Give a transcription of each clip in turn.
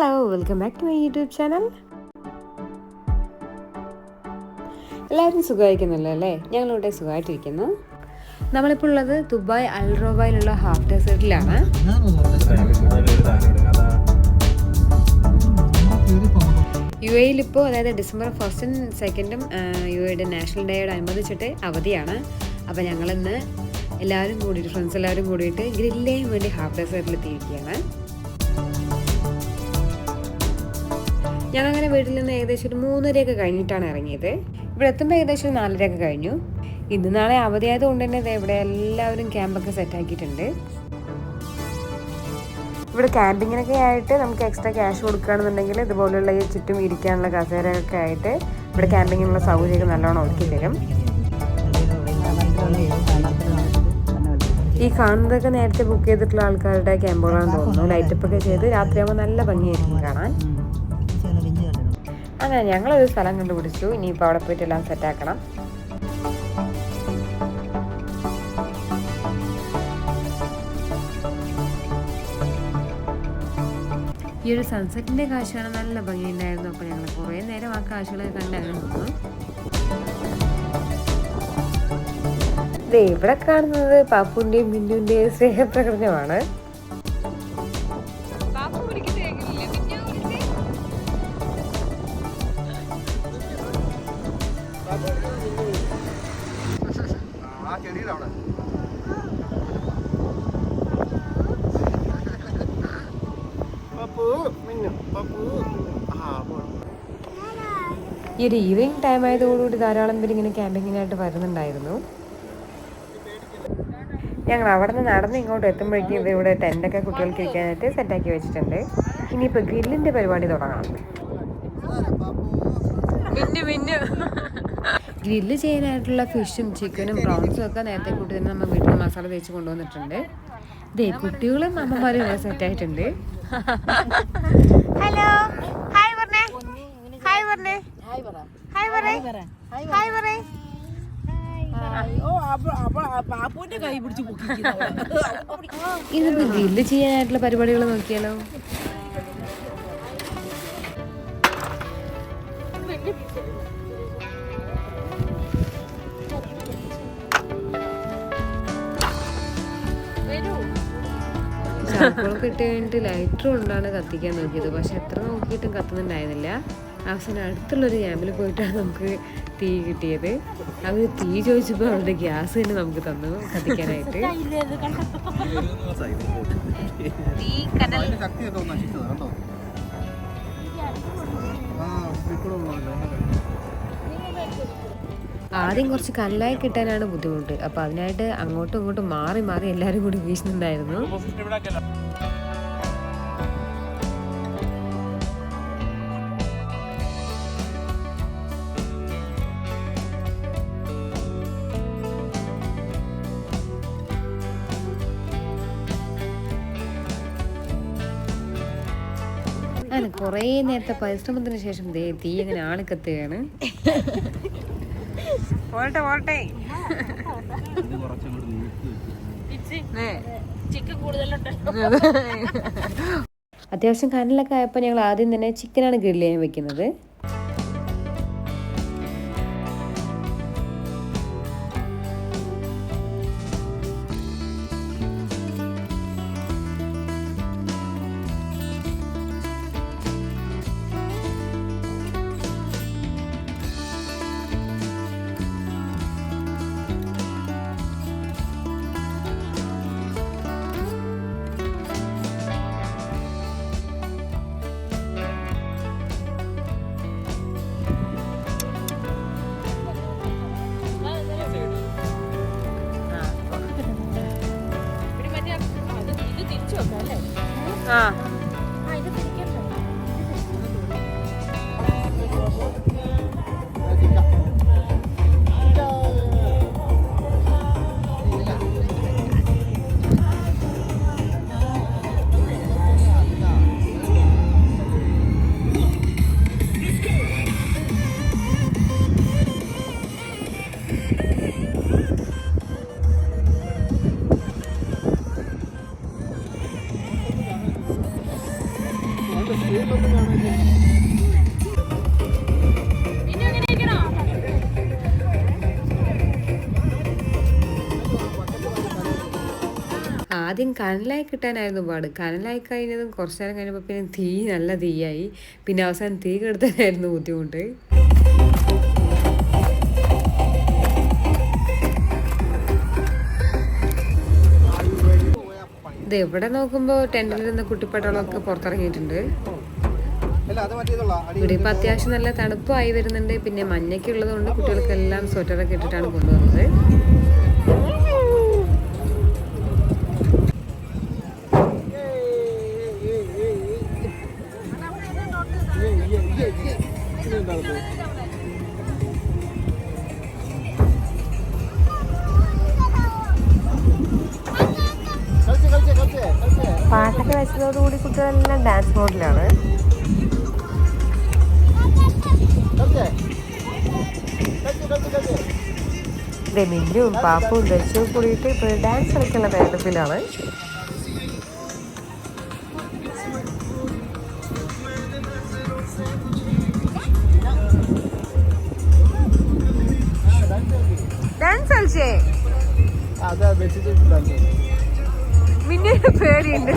Hello, welcome back to my YouTube channel. എല്ലാവരും സുഖമായിരിക്കുന്നില്ല അല്ലേ? ഞങ്ങളിവിടെ സുഖമായിട്ടിരിക്കുന്നു. നമ്മളിപ്പോൾ ഉള്ളത് ദുബായ് അൽറോബയിലുള്ള ഹാഫ് ഡെസേർട്ടിലാണ്. യു എയിൽ ഇപ്പോൾ അതായത് ഡിസംബർ 1 and 2 യു എയുടെ നാഷണൽ ഡേയോട് അനുബന്ധിച്ചിട്ട് അവധിയാണ്. അപ്പോൾ ഞങ്ങളിന്ന് എല്ലാവരും കൂടിയിട്ട് ഫ്രണ്ട്സ് എല്ലാവരും കൂടിയിട്ട് ഗ്രില്ല് ചെയ്യാൻ വേണ്ടി ഹാഫ് ഡെസേർട്ടിൽ എത്തിയിരിക്കുകയാണ്. ഞങ്ങളങ്ങനെ വീട്ടിൽ നിന്ന് ഏകദേശം ഒരു 3:30 കഴിഞ്ഞിട്ടാണ് ഇറങ്ങിയത്. ഇവിടെ എത്തുമ്പോൾ ഏകദേശം 4:30 കഴിഞ്ഞു. ഇന്ന് നാളെ അവധിയായത് കൊണ്ട് തന്നെ ഇവിടെ എല്ലാവരും ക്യാമ്പൊക്കെ സെറ്റാക്കിയിട്ടുണ്ട്. ഇവിടെ ക്യാമ്പിങ്ങിനൊക്കെ ആയിട്ട് നമുക്ക് എക്സ്ട്രാ ക്യാഷ് കൊടുക്കുകയാണെന്നുണ്ടെങ്കിൽ ഇതുപോലുള്ള ഈ ചുറ്റും ഇരിക്കാനുള്ള കസേരയൊക്കെ ആയിട്ട് ഇവിടെ ക്യാമ്പിങ്ങിനുള്ള സൗകര്യമൊക്കെ നല്ലോണം ഒരുക്കി തരും. ഈ കാണുന്നതൊക്കെ നേരത്തെ ബുക്ക് ചെയ്തിട്ടുള്ള ആൾക്കാരുടെ ക്യാമ്പുകളാണെന്ന് തോന്നുന്നു. ലൈറ്റപ്പൊക്കെ ചെയ്ത് രാത്രിയാകുമ്പോൾ നല്ല ഭംഗിയായിരിക്കും കാണാൻ. അങ്ങനെ ഞങ്ങളൊരു സ്ഥലം കണ്ടുപിടിച്ചു. ഇനിയിപ്പോൾ അവിടെ പോയിട്ട് എല്ലാം സെറ്റാക്കണം. ഈ ഒരു സൺസെറ്റിൻ്റെ കാഴ്ചയാണ് നല്ല ഭംഗിയുണ്ടായിരുന്നു. അപ്പോൾ ഞങ്ങൾ കുറേ നേരം ആ കാഴ്ചകളൊക്കെ കണ്ടായിരുന്നു. ഇവിടെ കാണുന്നത് പാപ്പുവിൻ്റെയും മിന്നുവിൻ്റെയും സ്നേഹപ്രകടനമാണ്. ഈ ഒരു ഈവനിങ് ടൈം ആയതോടുകൂടി ധാരാളം പേര് ഇങ്ങനെ ക്യാമ്പിങ്ങിനായിട്ട് വരുന്നുണ്ടായിരുന്നു. ഞങ്ങൾ അവിടെ നിന്ന് നടന്ന് ഇങ്ങോട്ട് എത്തുമ്പോഴേക്കും ഇവിടെ ടെൻ്റൊക്കെ കുട്ടികൾക്ക് ഇരിക്കാനായിട്ട് സെറ്റാക്കി വെച്ചിട്ടുണ്ട്. ഇനിയിപ്പോൾ ഗ്രില്ലിൻ്റെ പരിപാടി തുടങ്ങണം. ഗ്രില്ല് ചെയ്യാനായിട്ടുള്ള ഫിഷും ചിക്കനും പ്രോൺസും ഒക്കെ നേരത്തെ കൂട്ടി തന്നെ നമ്മൾ വീട്ടിൽ മസാല തേച്ച് കൊണ്ടുവന്നിട്ടുണ്ട്. ഇതേ കുട്ടികളും അമ്മമാരും ഇവിടെ സെറ്റായിട്ടുണ്ട്. ഹലോ, ഹായ് പറഞ്ഞേ, ഹായ് പറഞ്ഞേ, ഹായ് പറയേ, ഹായ് പറയേ. ഇന്നിപ്പോ ഗ്രില്ല് ചെയ്യാനായിട്ടുള്ള പരിപാടികൾ നോക്കിയാലോ. ചാക്കുകളൊക്കെ ഇട്ട് കഴിഞ്ഞിട്ട് ലൈറ്റർ കൊണ്ടാണ് കത്തിക്കാൻ നോക്കിയത്. പക്ഷെ എത്ര നോക്കിയിട്ടും കത്തുന്നുണ്ടായിരുന്നില്ല. അവസാനം അടുത്തുള്ളൊരു ക്യാമ്പിൽ പോയിട്ടാണ് നമുക്ക് തീ കിട്ടിയത്. അവർ തീ ചോദിച്ചപ്പോൾ അവരുടെ ഗ്യാസ് തന്നെ നമുക്ക് തന്നു കത്തിക്കാനായിട്ട്. ആദ്യം കുറച്ച് കല്ലായി കിട്ടാനാണ് ബുദ്ധിമുട്ട്. അപ്പോൾ അതിനായിട്ട് അങ്ങോട്ടും ഇങ്ങോട്ടും മാറി മാറി എല്ലാവരും കൂടി വീശുന്നുണ്ടായിരുന്നു. അങ്ങനെ കുറേ നേരത്തെ പരിശ്രമത്തിന് ശേഷം തീ അങ്ങനെ ആളിക്കത്തുകയാണ്. അത്യാവശ്യം കനലൊക്കെ ആയപ്പോൾ ഞങ്ങൾ ആദ്യം തന്നെ ചിക്കനാണ് ഗ്രില്ല് ചെയ്യാൻ വെക്കുന്നത്. ആദ്യം കനലായി കിട്ടാനായിരുന്നു പാട്. കനലായി കഴിഞ്ഞതും കുറച്ച് നേരം കഴിഞ്ഞപ്പോൾ പിന്നെ തീ നല്ല തീയായി. പിന്നെ അവസാനം തീ കെടുത്താനായിരുന്നു ബുദ്ധിമുട്ട്. ഇത് എവിടെ നോക്കുമ്പോൾ ടെൻറ്റിലിരുന്ന കുട്ടിപ്പട്ടാളമൊക്കെ പുറത്തിറങ്ങിയിട്ടുണ്ട്. ഇവിടെ ഇപ്പം അത്യാവശ്യം നല്ല തണുപ്പായി വരുന്നുണ്ട്. പിന്നെ മഞ്ഞൊക്കെ ഉള്ളത് കൊണ്ട് കുട്ടികൾക്കെല്ലാം സ്വെറ്ററൊക്കെ ഇട്ടിട്ടാണ് കൊണ്ടുവന്നത്. പാട്ടൊക്കെ വെച്ചതോടുകൂടി കുട്ടികളെല്ലാം ഡാൻസ് മോഡിലാണ്. മിന്നും പാപ്പും ദശവും കൂടിയിട്ട് ഇപ്പോൾ ഡാൻസ് കളിക്കാനുള്ള തയ്യാറെടുപ്പിലാണ്. ഡാൻസ് കളിച്ചേ മിന്നിയുടെ പേടിയുണ്ട്.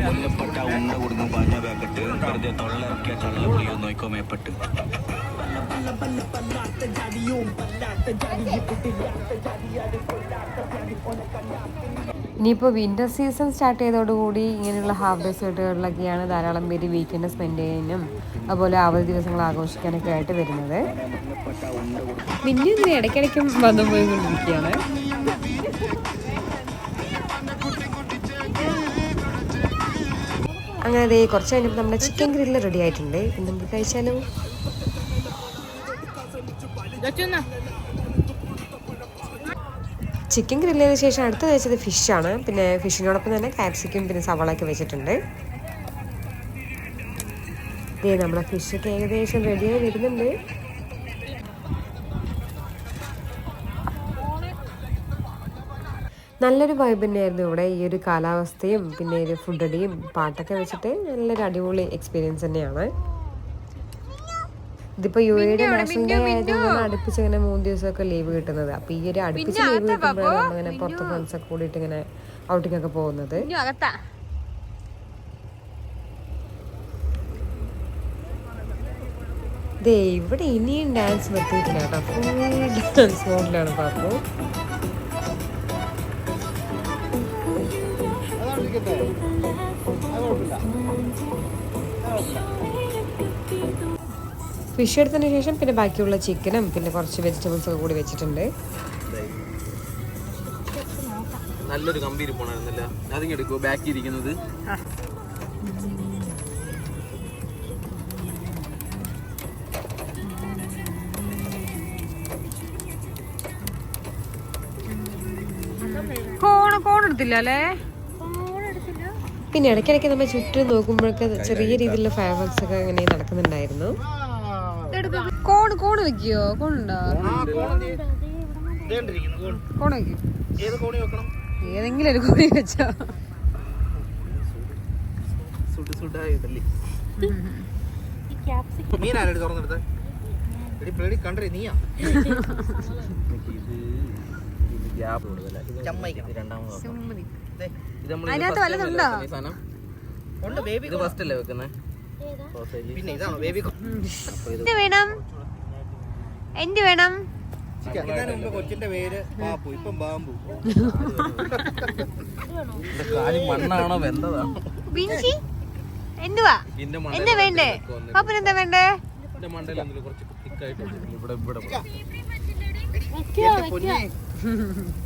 മുല്ലപ്പെട്ട ഉണ്ട കൊടുക്കും പാഞ്ഞ പാക്കറ്റ് വെറുതെ തൊള്ളയിറക്കിയ ചള്ള പൊളിയോ നോക്കോ മേപ്പെട്ട്. ഇനിയിപ്പോൾ വിൻ്റർ സീസൺ സ്റ്റാർട്ട് ചെയ്തതോടുകൂടി ഇങ്ങനെയുള്ള ഹാഫ് ഡേ സെറ്റുകളിലൊക്കെയാണ് ധാരാളം പേര് വീക്കെൻഡ് സ്പെൻഡ് ചെയ്യാനും അതുപോലെ അവധി ദിവസങ്ങൾ ആഘോഷിക്കാനൊക്കെ ആയിട്ട് വരുന്നത്. പിന്നെ ഇതിന് ഇടയ്ക്കിടയ്ക്കും വന്നു പോയിക്കൊണ്ടിരിക്കുകയാണ്. അങ്ങനെ അതേ കുറച്ച് കഴിഞ്ഞപ്പോൾ നമ്മുടെ ചിക്കൻ ഗ്രില്ല് റെഡി ആയിട്ടുണ്ട്. പിന്നെ നമുക്ക് കഴിച്ചാലോ? ചിക്കൻ ഗ്രില്ല് ചെയ്ത ശേഷം അടുത്ത് വെച്ചത് ഫിഷാണ്. പിന്നെ ഫിഷിനോടൊപ്പം തന്നെ കാപ്സിക്കും പിന്നെ സവാളയൊക്കെ വെച്ചിട്ടുണ്ട്. ഇതേ നമ്മുടെ ഫിഷൊക്കെ ഏകദേശം റെഡിയായി വരുന്നുണ്ട്. നല്ലൊരു വൈബ് തന്നെയായിരുന്നു ഇവിടെ. ഈ ഒരു കാലാവസ്ഥയും പിന്നെ ഒരു ഫുഡടിയും പാട്ടൊക്കെ വെച്ചിട്ട് നല്ലൊരു അടിപൊളി എക്സ്പീരിയൻസ് തന്നെയാണ്. ഇതിപ്പോൾ UAE നാഷണൽ ഡേ ആയതുകൊണ്ട് അടുപ്പിച്ച് ഇങ്ങനെ 3 ദിവസമൊക്കെ ലീവ് കിട്ടുന്നത്. അപ്പോൾ ഈ ഒരു അടുപ്പിച്ച് ലീവ് കിട്ടുമ്പോഴാണ് നമ്മളിങ്ങനെ പുറത്ത് ഫ്രണ്ട്സൊക്കെ കൂടിയിട്ട് ഇങ്ങനെ ഔട്ടിങ്ങൊക്കെ പോകുന്നത്. ദേ ഇവിടെ ഇനിയും ഡാൻസ് നിർത്തിയിട്ടില്ല കേട്ടോ. ഫുൾ ഡാൻസ് മോഡിലാണ് പാപ്പു. ഫിഷ് എടുത്തതിന് ശേഷം പിന്നെ ബാക്കിയുള്ള ചിക്കനും പിന്നെ കുറച്ച് വെജിറ്റബിൾസ് ഒക്കെ കൂടി വെച്ചിട്ടുണ്ട്. നല്ലൊരു കമ്പീര് പോണായിരുന്നല്ലോ. അതിങ്ങെടുക്കോ ബാക്കി ഇരിക്കുന്നത്. കോണെടുത്തില്ല അല്ലേ? പിന്നെ ഇടയ്ക്കിടയ്ക്ക് നമ്മൾ ചുറ്റും നോക്കുമ്പോഴൊക്കെ ചെറിയ രീതിയിലുള്ള ഫയർ വർക്ക്സ് ഒക്കെ ഇങ്ങനെ നടക്കുന്നുണ്ടായിരുന്നു. കോണ് വെക്കോ? കോണുണ്ടോ? കോൺ വെക്കും. ഏതെങ്കിലും ഒരു കോണി വെച്ചോ. അതിനകത്ത് വല്ലതുണ്ടോ? എന്ത് വേണം? എന്ത് വേണം? കൊച്ചിന്റെ പേര് ബാബു, ഇപ്പം ബാമ്പു. മണ്ണാണോ വെന്തതാണോ? ബിൻസി എന്തുവാ? എന്താ വേണ്ടേ? പാപ്പനെന്താ വേണ്ടേ?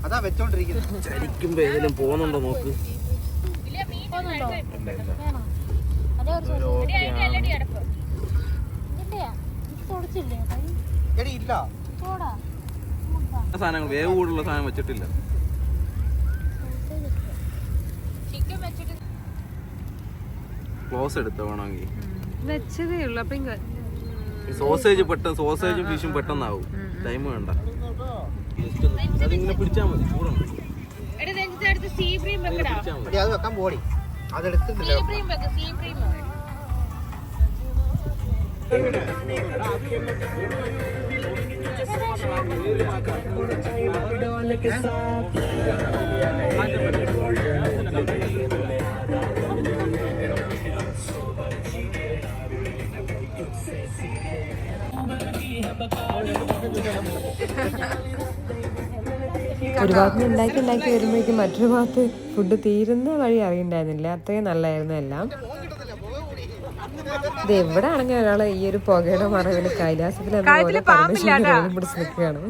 അതാ വെച്ചോണ്ടിരിക്കുന്നത്. ചരിക്കുമ്പോ ഏതെങ്കിലും പോകുന്നുണ്ടോ നോക്ക്. എടി ഇല്ല. സാധനങ്ങൾ വേവ് കൂടുതലുള്ള സാധനം വെച്ചിട്ടില്ല. ക്ലോസ് എടുത്ത വേണമെങ്കിൽ വെച്ചതേ ഉള്ളു. അപ്പൊ സോസേജും ഫിഷും പെട്ടെന്നാവും. ടൈം വേണ്ട. അതിങ്ങനെ പിടിച്ചാൽ മതി. ചൂടുണ്ട്. എടി അത് വെക്കാൻ പോടി. അതെടുത്തിട്ടില്ല. ഒരു ഭാഗത്ത് ഉണ്ടാക്കി വരുമ്പോഴേക്കും മറ്റൊരു ഭാഗത്ത് ഫുഡ് തീരുന്ന വഴി അറിയണ്ടായിരുന്നില്ല. അത്രയും നല്ലായിരുന്നു എല്ലാം. ഇത് എവിടെ ആണെങ്കിൽ ഒരാള് ഈ ഒരു പുകയുടെ മറവില് കൈലാസത്തിൽ പിടിച്ച് നിൽക്കുകയാണ്.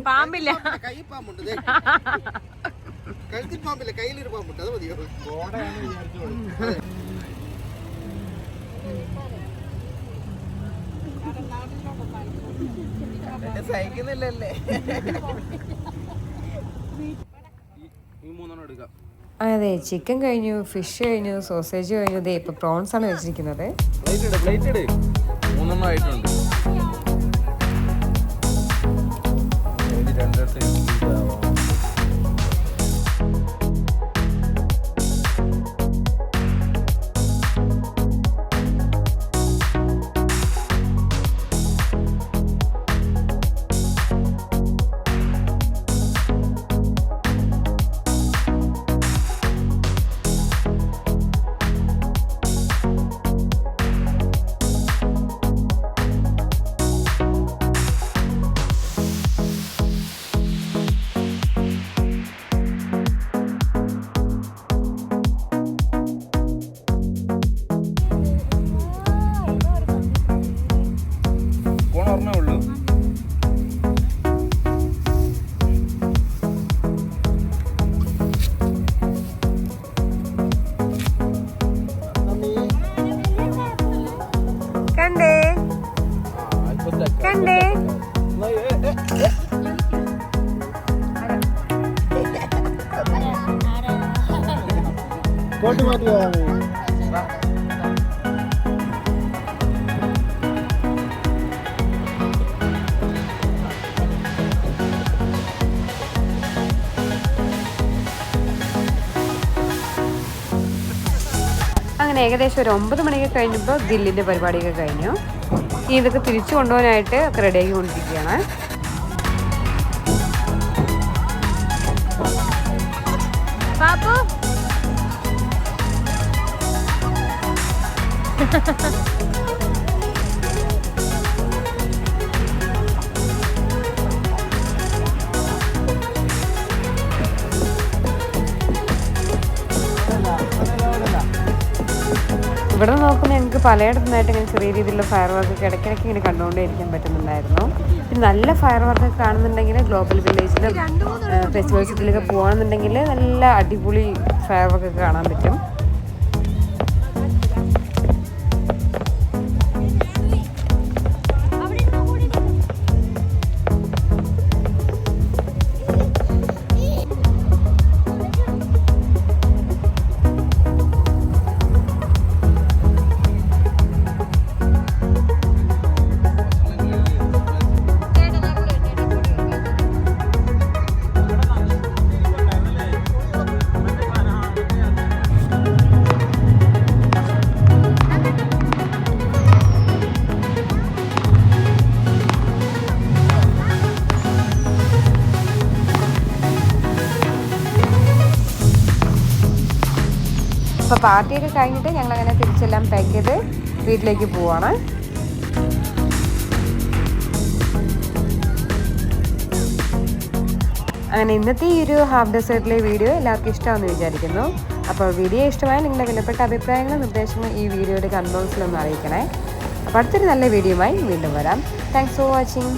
സഹിക്കുന്നില്ലല്ലേ? അതെ, ചിക്കൻ കഴിഞ്ഞു, ഫിഷ് കഴിഞ്ഞു, സോസേജ് കഴിഞ്ഞു. ഇതേ ഇപ്പൊ പ്രോൺസ് ആണ് വെച്ചിരിക്കുന്നത്. കണ്ടേ കോട്ട് മാറ്റിയോ? അങ്ങനെ ഏകദേശം ഒരു 9 മണിയൊക്കെ കഴിഞ്ഞപ്പോൾ ദില്ലിൻ്റെ പരിപാടിയൊക്കെ കഴിഞ്ഞു. ഇതൊക്കെ തിരിച്ചു കൊണ്ടുപോകാനായിട്ട് ഒക്കെ റെഡിയാക്കി കൊണ്ടിരിക്കുകയാണ്. പാപ്പു ഇവിടെ നോക്കുമ്പോൾ ഞങ്ങൾക്ക് പലയിടത്തുനിന്നായിട്ട് ഇങ്ങനെ ചെറിയ രീതിയിലുള്ള ഫയർ വർക്കൊക്കെ ഇടയ്ക്കിടയ്ക്ക് ഇങ്ങനെ കണ്ടുകൊണ്ടേയിരിക്കാൻ പറ്റുന്നുണ്ടായിരുന്നു. പിന്നെ നല്ല ഫയർ വർക്കൊക്കെ കാണുന്നുണ്ടെങ്കിൽ ഗ്ലോബൽ വില്ലേജിലും ഫെസ്റ്റിവൽ സിറ്റിയിലൊക്കെ പോകുകയാണെന്നുണ്ടെങ്കിൽ നല്ല അടിപൊളി ഫയർ വർക്കൊക്കെ കാണാൻ പറ്റും. അപ്പോൾ പാർട്ടിയൊക്കെ കഴിഞ്ഞിട്ട് ഞങ്ങളങ്ങനെ തിരിച്ചെല്ലാം പാക്ക് ചെയ്ത് വീട്ടിലേക്ക് പോവാണ്. അങ്ങനെ ഇന്നത്തെ ഈ ഒരു ഹാഫ് ഡെസേർട്ടിലെ വീഡിയോ എല്ലാവർക്കും ഇഷ്ടമാണെന്ന് വിചാരിക്കുന്നു. അപ്പോൾ വീഡിയോ ഇഷ്ടമായ നിങ്ങളുടെ വിലപ്പെട്ട അഭിപ്രായങ്ങളും നിർദ്ദേശങ്ങളും ഈ വീഡിയോയുടെ കമന്റ് ബോക്സിലൊന്ന് അറിയിക്കണേ. അപ്പോൾ അടുത്തൊരു നല്ല വീഡിയോയുമായി വീണ്ടും വരാം. Thanks for watching.